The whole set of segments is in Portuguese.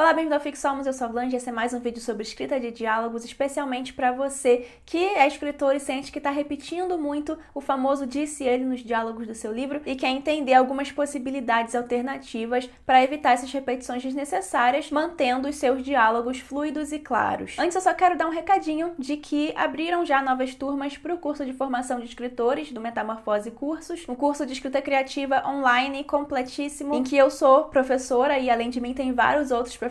Olá, bem-vindo ao Fixomos, eu sou a Blanche e esse é mais um vídeo sobre escrita de diálogos, especialmente para você que é escritor e sente que está repetindo muito o famoso disse ele nos diálogos do seu livro e quer entender algumas possibilidades alternativas para evitar essas repetições desnecessárias, mantendo os seus diálogos fluidos e claros. Antes eu só quero dar um recadinho de que abriram já novas turmas para o curso de formação de escritores do Metamorfose Cursos, um curso de escrita criativa online completíssimo, em que eu sou professora e além de mim tem vários outros professores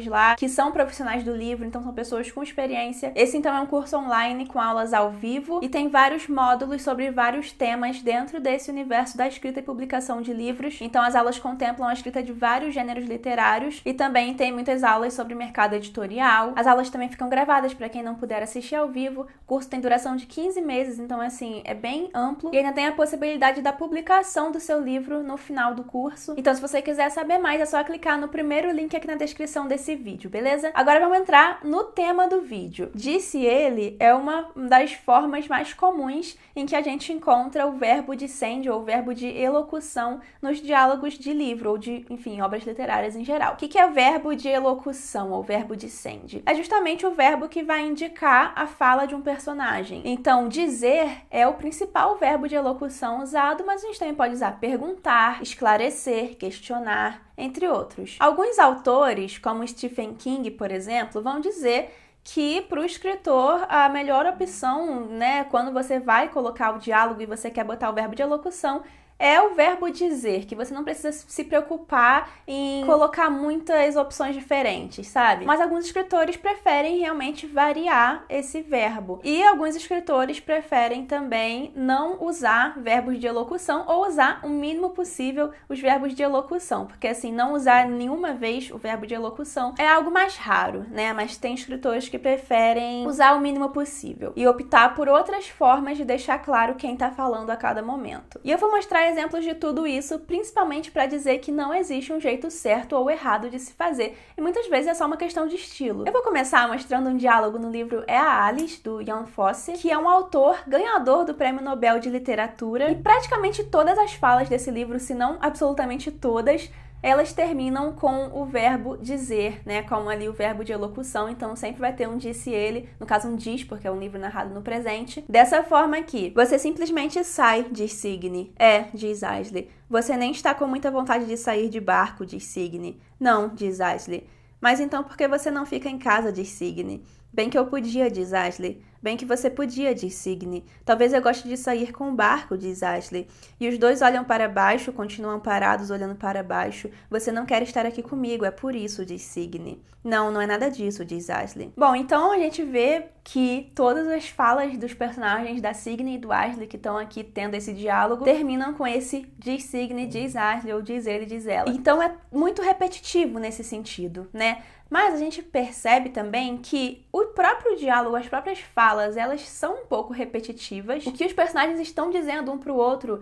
lá que são profissionais do livro, então são pessoas com experiência. Esse então é um curso online com aulas ao vivo e tem vários módulos sobre vários temas dentro desse universo da escrita e publicação de livros. Então as aulas contemplam a escrita de vários gêneros literários e também tem muitas aulas sobre mercado editorial. As aulas também ficam gravadas para quem não puder assistir ao vivo. O curso tem duração de 15 meses, então assim, é bem amplo e ainda tem a possibilidade da publicação do seu livro no final do curso. Então se você quiser saber mais, é só clicar no primeiro link aqui na descrição desse vídeo, beleza? Agora vamos entrar no tema do vídeo. Disse ele é uma das formas mais comuns em que a gente encontra o verbo dissende ou o verbo de elocução nos diálogos de livro ou de, enfim, obras literárias em geral. O que é o verbo de elocução ou verbo dissende? É justamente o verbo que vai indicar a fala de um personagem. Então, dizer é o principal verbo de elocução usado, mas a gente também pode usar perguntar, esclarecer, questionar, entre outros. Alguns autores, como Stephen King, por exemplo, vão dizer que para o escritor a melhor opção, né, quando você vai colocar o diálogo e você quer botar o verbo de elocução, é o verbo dizer, que você não precisa se preocupar em colocar muitas opções diferentes, sabe? Mas alguns escritores preferem realmente variar esse verbo. E alguns escritores preferem também não usar verbos de elocução ou usar o mínimo possível os verbos de elocução, porque assim, não usar nenhuma vez o verbo de elocução é algo mais raro, né? Mas tem escritores que preferem usar o mínimo possível e optar por outras formas de deixar claro quem tá falando a cada momento. E eu vou mostrar exemplos de tudo isso, principalmente para dizer que não existe um jeito certo ou errado de se fazer, e muitas vezes é só uma questão de estilo. Eu vou começar mostrando um diálogo no livro É a Alice, do Jan Fosse, que é um autor ganhador do Prêmio Nobel de Literatura, e praticamente todas as falas desse livro, se não absolutamente todas, elas terminam com o verbo dizer, né, como ali o verbo de elocução, então sempre vai ter um disse ele, no caso um diz, porque é um livro narrado no presente. Dessa forma aqui, você simplesmente sai, diz Signe. É, diz Ashley. Você nem está com muita vontade de sair de barco, diz Signe. Não, diz Ashley. Mas então por que você não fica em casa, diz Signe. Bem que eu podia, diz Ashley. Bem que você podia, diz Signe. Talvez eu goste de sair com o barco, diz Ashley. E os dois olham para baixo, continuam parados olhando para baixo. Você não quer estar aqui comigo, é por isso, diz Signe. Não, não é nada disso, diz Ashley. Bom, então a gente vê que todas as falas dos personagens da Signe e do Ashley que estão aqui tendo esse diálogo terminam com esse diz Signe, diz Ashley ou diz ele, diz ela. Então é muito repetitivo nesse sentido, né? Mas a gente percebe também que o próprio diálogo, as próprias falas, elas são um pouco repetitivas. O que os personagens estão dizendo um para o outro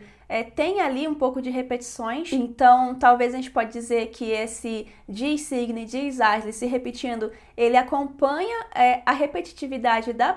tem ali um pouco de repetições. Então, talvez a gente pode dizer que esse diz Signe, diz Ashley se repetindo, ele acompanha a repetitividade das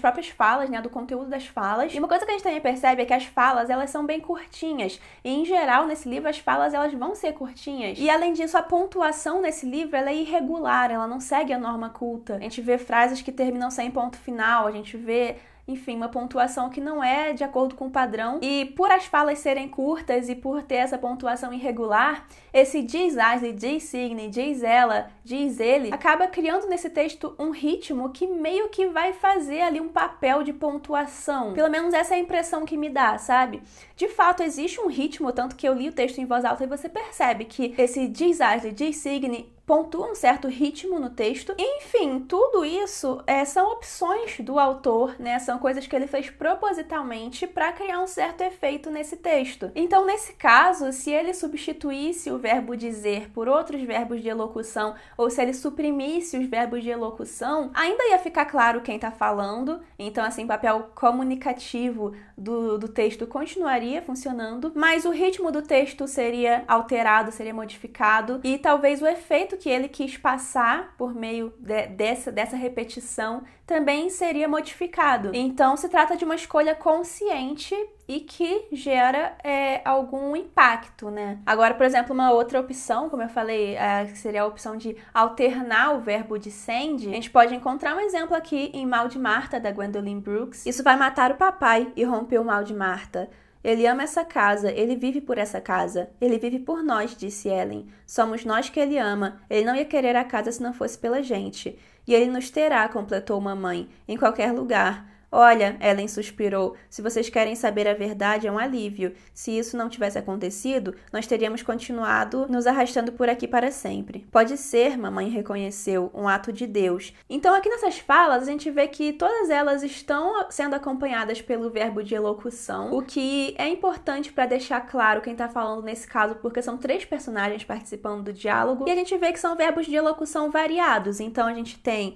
próprias falas, né, do conteúdo das falas. E uma coisa que a gente também percebe é que as falas, elas são bem curtinhas. E, em geral, nesse livro, as falas, elas vão ser curtinhas. E, além disso, a pontuação nesse livro, ela é irregular, ela não segue a norma culta. A gente vê frases que terminam sem ponto final, a gente vê, enfim, uma pontuação que não é de acordo com o padrão. E por as falas serem curtas e por ter essa pontuação irregular, esse diz Ashley, diz Signe, diz ela, diz ele, acaba criando nesse texto um ritmo que meio que vai fazer ali um papel de pontuação. Pelo menos essa é a impressão que me dá, sabe? De fato, existe um ritmo, tanto que eu li o texto em voz alta e você percebe que esse diz Ashley, diz Signe pontua um certo ritmo no texto. Enfim, tudo isso são opções do autor, né? São coisas que ele fez propositalmente para criar um certo efeito nesse texto. Então, nesse caso, se ele substituísse o verbo dizer por outros verbos de elocução, ou se ele suprimisse os verbos de elocução, ainda ia ficar claro quem está falando. Então, assim, o papel comunicativo do texto continuaria funcionando, mas o ritmo do texto seria alterado, seria modificado, e talvez o efeito efeito que ele quis passar por meio dessa repetição também seria modificado. Então, se trata de uma escolha consciente e que gera algum impacto, né? Agora, por exemplo, uma outra opção, como eu falei, seria a opção de alternar o verbo descend. A gente pode encontrar um exemplo aqui em Mal de Marta, da Gwendolyn Brooks. Isso vai matar o papai e romper o mal de Marta. Ele ama essa casa, ele vive por essa casa. Ele vive por nós, disse Ellen. Somos nós que ele ama. Ele não ia querer a casa se não fosse pela gente. E ele nos terá, completou mamãe, em qualquer lugar. Olha, Ellen suspirou, se vocês querem saber a verdade, é um alívio. Se isso não tivesse acontecido, nós teríamos continuado nos arrastando por aqui para sempre. Pode ser, mamãe reconheceu, um ato de Deus. Então, aqui nessas falas, a gente vê que todas elas estão sendo acompanhadas pelo verbo de elocução, o que é importante para deixar claro quem está falando nesse caso, porque são 3 personagens participando do diálogo, e a gente vê que são verbos de elocução variados. Então, a gente tem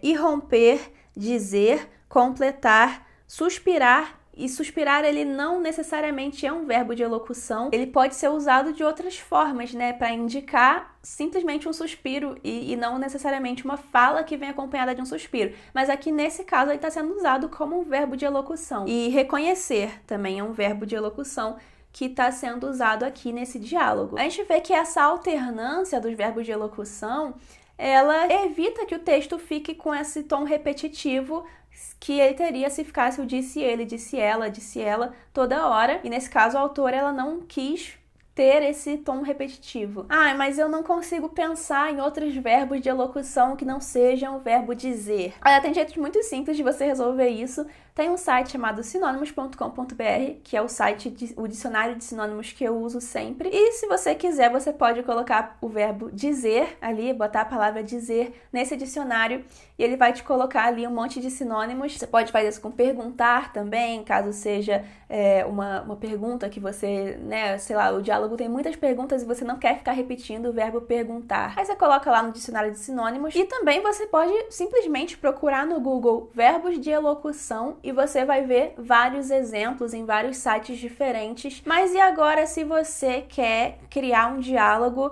irromper, dizer, completar, suspirar, e suspirar ele não necessariamente é um verbo de elocução, ele pode ser usado de outras formas, né, para indicar simplesmente um suspiro e não necessariamente uma fala que vem acompanhada de um suspiro, mas aqui nesse caso ele está sendo usado como um verbo de elocução. E reconhecer também é um verbo de elocução que está sendo usado aqui nesse diálogo. A gente vê que essa alternância dos verbos de elocução, ela evita que o texto fique com esse tom repetitivo que ele teria se ficasse o disse ele, disse ela toda hora. E nesse caso a autora ela não quis ter esse tom repetitivo. Mas eu não consigo pensar em outros verbos de elocução que não sejam o verbo dizer. Olha, tem jeitos muito simples de você resolver isso. Tem um site chamado sinônimos.com.br, que é o dicionário de sinônimos que eu uso sempre. E se você quiser, você pode colocar o verbo dizer ali, botar a palavra dizer nesse dicionário e ele vai te colocar ali um monte de sinônimos. Você pode fazer isso com perguntar também, caso seja uma pergunta que você, né, sei lá, o diálogo tem muitas perguntas e você não quer ficar repetindo o verbo perguntar. Aí você coloca lá no dicionário de sinônimos e também você pode simplesmente procurar no Google verbos de elocução e você vai ver vários exemplos em vários sites diferentes. Mas e agora se você quer criar um diálogo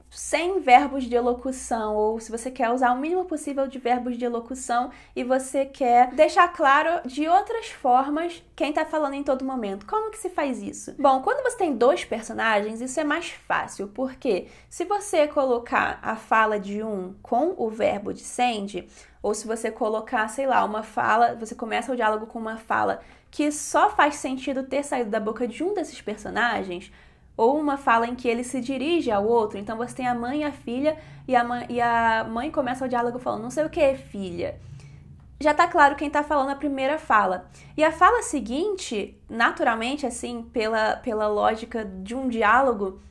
sem verbos de elocução, ou se você quer usar o mínimo possível de verbos de elocução e você quer deixar claro de outras formas quem está falando em todo momento? Como que se faz isso? Bom, quando você tem 2 personagens, isso é mais fácil, porque se você colocar a fala de um com o verbo descend, ou se você colocar, sei lá, uma fala, você começa o diálogo com uma fala que só faz sentido ter saído da boca de um desses personagens, ou uma fala em que ele se dirige ao outro. Então você tem a mãe e a filha, e a mãe começa o diálogo falando não sei o que, filha. Já tá claro quem tá falando a primeira fala. E a fala seguinte, naturalmente, assim, pela lógica de um diálogo,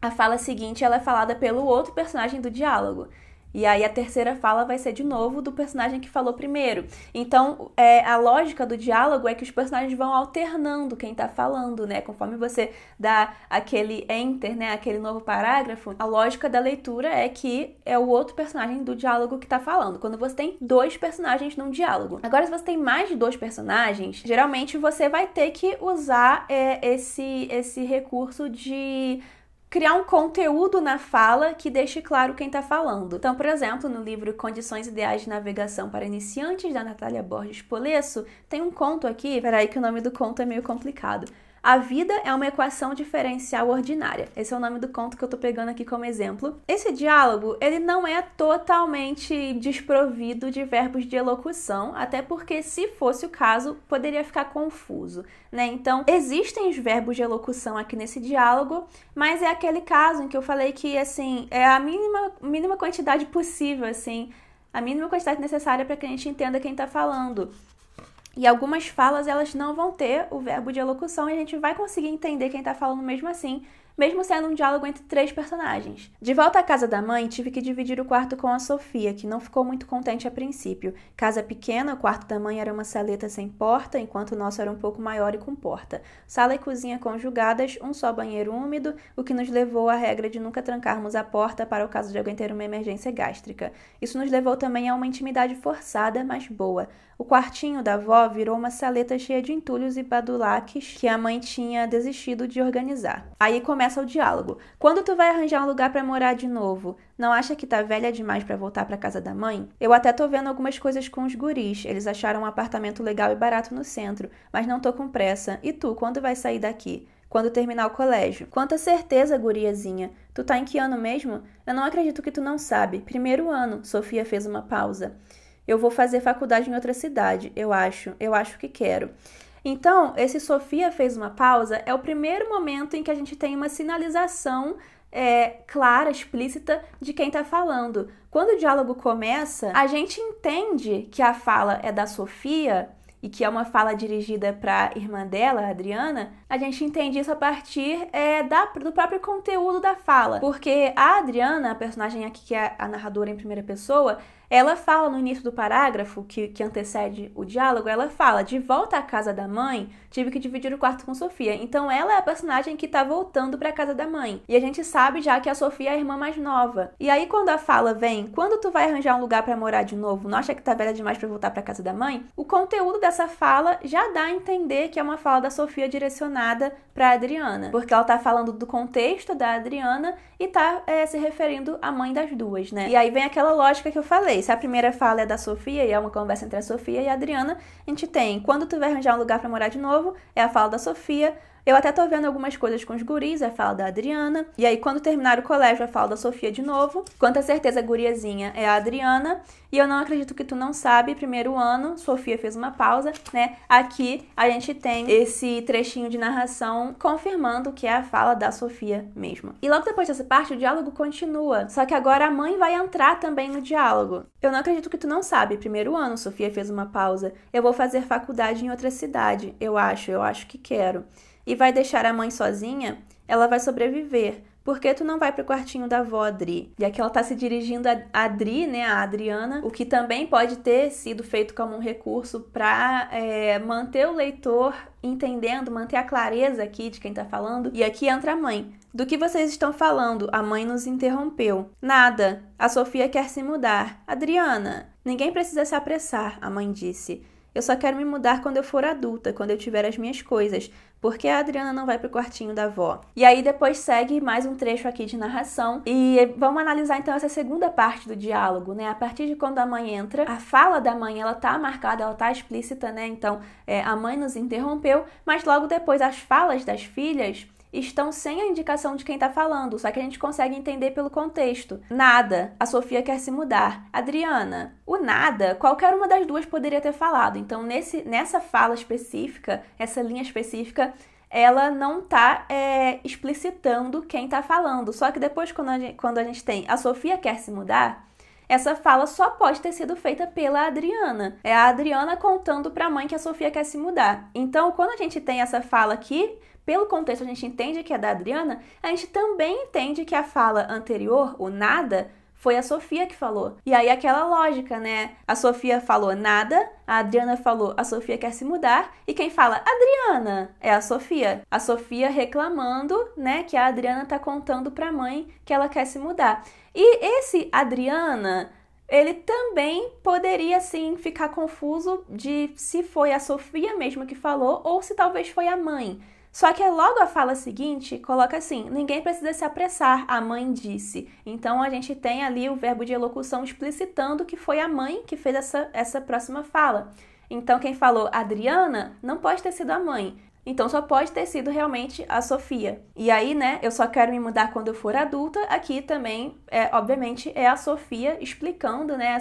a fala seguinte ela é falada pelo outro personagem do diálogo. E aí a terceira fala vai ser de novo do personagem que falou primeiro. Então, a lógica do diálogo é que os personagens vão alternando quem tá falando, né? Conforme você dá aquele enter, né? Aquele novo parágrafo, a lógica da leitura é que é o outro personagem do diálogo que tá falando. Quando você tem 2 personagens num diálogo. Agora, se você tem mais de 2 personagens, geralmente você vai ter que usar esse recurso de criar um conteúdo na fala que deixe claro quem está falando. Então, por exemplo, no livro Condições Ideais de Navegação para Iniciantes, da Natália Borges Polesso, tem um conto aqui, peraí que o nome do conto é meio complicado. A vida é uma equação diferencial ordinária. Esse é o nome do conto que eu tô pegando aqui como exemplo. Esse diálogo, ele não é totalmente desprovido de verbos de elocução, até porque, se fosse o caso, poderia ficar confuso, né? Então, existem os verbos de elocução aqui nesse diálogo, mas é aquele caso em que eu falei que, assim, é a mínima quantidade possível, assim, a mínima quantidade necessária para que a gente entenda quem tá falando. E algumas falas, elas não vão ter o verbo de elocução e a gente vai conseguir entender quem tá falando mesmo assim, mesmo sendo um diálogo entre 3 personagens. De volta à casa da mãe, tive que dividir o quarto com a Sofia, que não ficou muito contente a princípio. Casa pequena, o quarto da mãe era uma saleta sem porta, enquanto o nosso era um pouco maior e com porta. Sala e cozinha conjugadas, um só banheiro úmido, o que nos levou à regra de nunca trancarmos a porta para o caso de alguém ter uma emergência gástrica. Isso nos levou também a uma intimidade forçada, mas boa. O quartinho da avó virou uma saleta cheia de entulhos e badulaques que a mãe tinha desistido de organizar. Aí começa começa o diálogo. Quando tu vai arranjar um lugar pra morar de novo? Não acha que tá velha demais pra voltar pra casa da mãe? Eu até tô vendo algumas coisas com os guris. Eles acharam um apartamento legal e barato no centro, mas não tô com pressa. E tu, quando vai sair daqui? Quando terminar o colégio. Quanta certeza, guriazinha. Tu tá em que ano mesmo? Eu não acredito que tu não sabe. Primeiro ano. Sofia fez uma pausa. Eu vou fazer faculdade em outra cidade, eu acho. Eu acho que quero. Então, esse Sofia fez uma pausa é o primeiro momento em que a gente tem uma sinalização clara, explícita de quem tá falando. Quando o diálogo começa, a gente entende que a fala é da Sofia e que é uma fala dirigida para a irmã dela, a Adriana. A gente entende isso a partir do próprio conteúdo da fala. Porque a Adriana, a personagem aqui que é a narradora em primeira pessoa, ela fala no início do parágrafo, que antecede o diálogo, ela fala: de volta à casa da mãe, tive que dividir o quarto com Sofia. Então ela é a personagem que tá voltando pra casa da mãe. E a gente sabe já que a Sofia é a irmã mais nova. E aí quando a fala vem: quando tu vai arranjar um lugar pra morar de novo, não acha que tá velha demais pra voltar pra casa da mãe? O conteúdo dessa fala já dá a entender que é uma fala da Sofia direcionada pra Adriana. Porque ela tá falando do contexto da Adriana e tá se referindo à mãe das duas, né? E aí vem aquela lógica que eu falei. Se a primeira fala é da Sofia e é uma conversa entre a Sofia e a Adriana, a gente tem: quando tu vai arranjar um lugar pra morar de novo, é a fala da Sofia. Eu até tô vendo algumas coisas com os guris, é a fala da Adriana. E aí, quando terminar o colégio, é a fala da Sofia de novo. Quanta certeza, guriazinha, é a Adriana. E eu não acredito que tu não sabe, primeiro ano, Sofia fez uma pausa, né? Aqui a gente tem esse trechinho de narração confirmando que é a fala da Sofia mesmo. E logo depois dessa parte, o diálogo continua. Só que agora a mãe vai entrar também no diálogo. Eu não acredito que tu não sabe, primeiro ano, Sofia fez uma pausa. Eu vou fazer faculdade em outra cidade, eu acho que quero. E vai deixar a mãe sozinha? Ela vai sobreviver. Por que tu não vai pro quartinho da avó, Adri? E aqui ela tá se dirigindo a Adri, né, a Adriana, o que também pode ter sido feito como um recurso para manter o leitor entendendo, manter a clareza aqui de quem tá falando. E aqui entra a mãe. Do que vocês estão falando? A mãe nos interrompeu. Nada. A Sofia quer se mudar. Adriana, ninguém precisa se apressar, a mãe disse. Eu só quero me mudar quando eu for adulta, quando eu tiver as minhas coisas. Por que a Adriana não vai pro quartinho da avó? E aí depois segue mais um trecho aqui de narração. E vamos analisar então essa segunda parte do diálogo, né? A partir de quando a mãe entra, a fala da mãe, ela tá marcada, ela tá explícita, né? Então, a mãe nos interrompeu, mas logo depois as falas das filhas estão sem a indicação de quem tá falando, só que a gente consegue entender pelo contexto. Nada, a Sofia quer se mudar. Adriana, o nada, qualquer uma das duas poderia ter falado. Então, nessa fala específica, essa linha específica, ela não tá explicitando quem tá falando. Só que depois, quando a gente tem a Sofia quer se mudar, essa fala só pode ter sido feita pela Adriana. É a Adriana contando pra mãe que a Sofia quer se mudar. Então, quando a gente tem essa fala aqui, pelo contexto a gente entende que é da Adriana, a gente também entende que a fala anterior, o nada, foi a Sofia que falou. E aí aquela lógica, né? A Sofia falou nada, a Adriana falou a Sofia quer se mudar, e quem fala Adriana é a Sofia. A Sofia reclamando, né, que a Adriana tá contando pra mãe que ela quer se mudar. E esse Adriana, ele também poderia, sim, ficar confuso de se foi a Sofia mesmo que falou ou se talvez foi a mãe. Só que logo a fala seguinte coloca assim: ninguém precisa se apressar, a mãe disse. Então a gente tem ali o verbo de elocução explicitando que foi a mãe que fez essa próxima fala. Então quem falou Adriana não pode ter sido a mãe. Então só pode ter sido realmente a Sofia. E aí, né, eu só quero me mudar quando eu for adulta. Aqui também, obviamente, é a Sofia explicando, né,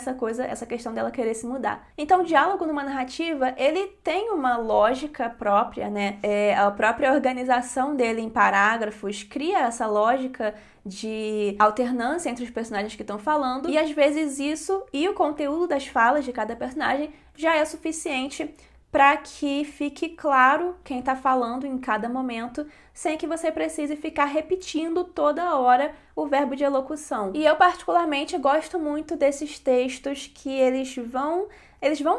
essa questão dela querer se mudar. Então o diálogo numa narrativa, ele tem uma lógica própria, né? A própria organização dele em parágrafos cria essa lógica de alternância entre os personagens que estão falando. E às vezes isso e o conteúdo das falas de cada personagem já é suficiente para que fique claro quem está falando em cada momento, sem que você precise ficar repetindo toda hora o verbo de elocução. E eu particularmente gosto muito desses textos que eles vão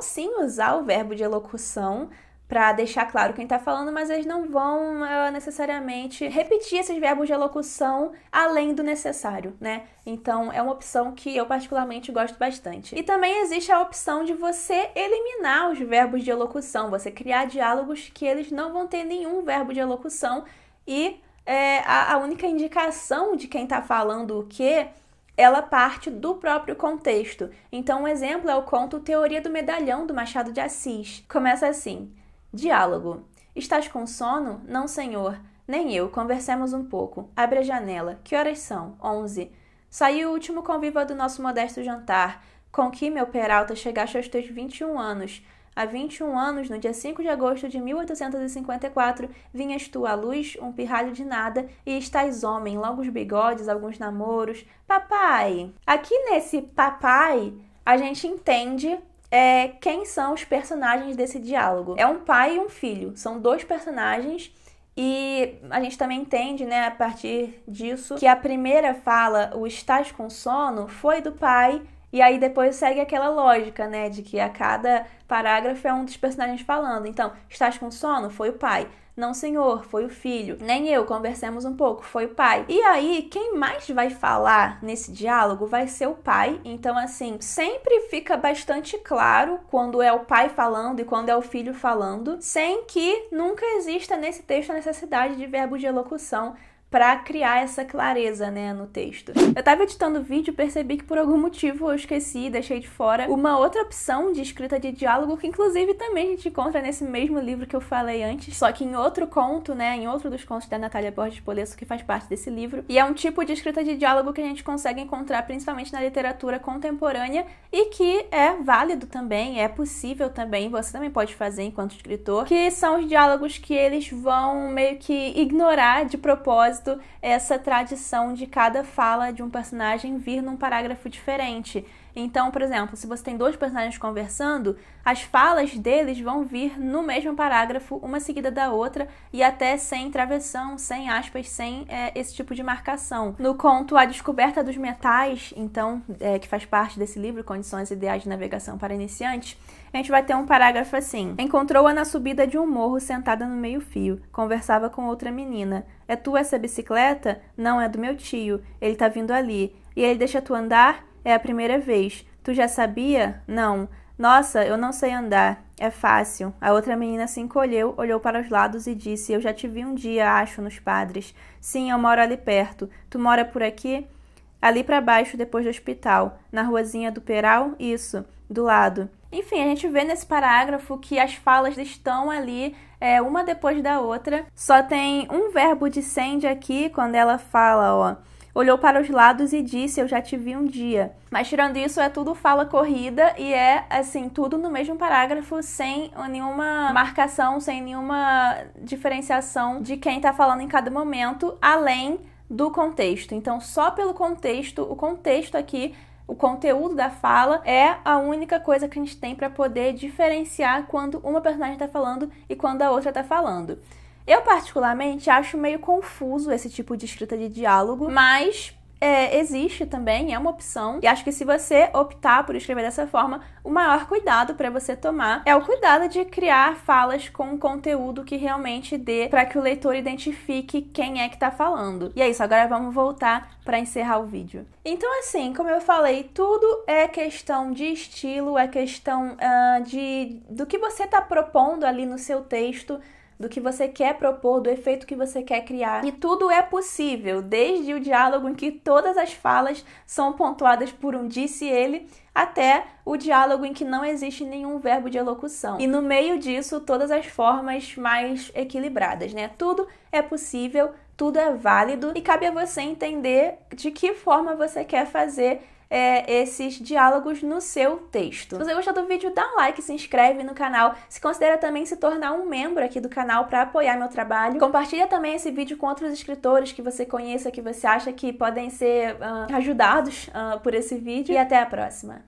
sim usar o verbo de elocução para deixar claro quem está falando, mas eles não vão necessariamente repetir esses verbos de elocução além do necessário, né? Então, é uma opção que eu particularmente gosto bastante. E também existe a opção de você eliminar os verbos de elocução, você criar diálogos que eles não vão ter nenhum verbo de elocução e a única indicação de quem está falando o quê, ela parte do próprio contexto. Então, um exemplo é o conto Teoria do Medalhão, do Machado de Assis. Começa assim: diálogo. Estás com sono? Não, senhor. Nem eu. Conversemos um pouco. Abre a janela. Que horas são? 11. Saiu o último convívio do nosso modesto jantar. Com que, meu Peralta, chegaste aos teus 21 anos. Há 21 anos, no dia 5 de agosto de 1854, vinhas tu à luz, um pirralho de nada, e estás homem, longos bigodes, alguns namoros. Papai! Aqui nesse papai, a gente entende quem são os personagens desse diálogo. É um pai e um filho, são dois personagens. E a gente também entende, né, a partir disso, que a primeira fala, o estás com sono, foi do pai. E aí depois segue aquela lógica, né, de que a cada parágrafo é um dos personagens falando. Então, estás com sono? Foi o pai. Não, senhor, foi o filho. Nem eu, conversemos um pouco, foi o pai. E aí, quem mais vai falar nesse diálogo vai ser o pai. Então, assim, sempre fica bastante claro quando é o pai falando e quando é o filho falando, sem que nunca exista nesse texto a necessidade de verbo de elocução para criar essa clareza, né, no texto. Eu tava editando o vídeo e percebi que por algum motivo eu esqueci, deixei de fora uma outra opção de escrita de diálogo que inclusive também a gente encontra nesse mesmo livro que eu falei antes, só que em outro conto, né, em outro dos contos da Natália Borges Polesso, que faz parte desse livro. E é um tipo de escrita de diálogo que a gente consegue encontrar principalmente na literatura contemporânea e que é válido também, é possível também, você também pode fazer enquanto escritor, que são os diálogos que eles vão meio que ignorar de propósito essa tradição de cada fala de um personagem vir num parágrafo diferente. Então, por exemplo, se você tem dois personagens conversando, as falas deles vão vir no mesmo parágrafo, uma seguida da outra, e até sem travessão, sem aspas, sem esse tipo de marcação. No conto A Descoberta dos Metais, então, que faz parte desse livro, Condições Ideais de Navegação para Iniciantes, a gente vai ter um parágrafo assim: encontrou-a na subida de um morro, sentada no meio-fio. Conversava com outra menina. É tu essa bicicleta? Não, é do meu tio. Ele tá vindo ali. E ele deixa tu andar? É a primeira vez. Tu já sabia? Não. Nossa, eu não sei andar. É fácil. A outra menina se encolheu, olhou para os lados e disse: eu já te vi um dia, acho, nos Padres. Sim, eu moro ali perto. Tu mora por aqui? Ali para baixo, depois do hospital. Na ruazinha do Peral? Isso, do lado. Enfim, a gente vê nesse parágrafo que as falas estão ali, uma depois da outra. Só tem um verbo de send aqui, quando ela fala, ó, olhou para os lados e disse, eu já te vi um dia. Mas tirando isso, é tudo fala corrida e é, assim, tudo no mesmo parágrafo, sem nenhuma marcação, sem nenhuma diferenciação de quem tá falando em cada momento, além do contexto. Então, só pelo contexto, o contexto aqui, o conteúdo da fala é a única coisa que a gente tem para poder diferenciar quando uma personagem está falando e quando a outra está falando. Eu, particularmente, acho meio confuso esse tipo de escrita de diálogo, mas existe também, é uma opção. E acho que se você optar por escrever dessa forma, o maior cuidado para você tomar é o cuidado de criar falas com conteúdo que realmente dê para que o leitor identifique quem é que tá falando. E é isso, agora vamos voltar para encerrar o vídeo. Então, assim, como eu falei, tudo é questão de estilo, é questão do que você tá propondo ali no seu texto, do que você quer propor, do efeito que você quer criar. E tudo é possível, desde o diálogo em que todas as falas são pontuadas por um disse ele, até o diálogo em que não existe nenhum verbo de elocução. E no meio disso, todas as formas mais equilibradas, né? Tudo é possível, tudo é válido e cabe a você entender de que forma você quer fazer esses diálogos no seu texto. Se você gostou do vídeo, dá um like, se inscreve no canal, se considera também se tornar um membro aqui do canal para apoiar meu trabalho. Compartilha também esse vídeo com outros escritores que você conheça, que você acha que podem ser ajudados por esse vídeo. E até a próxima!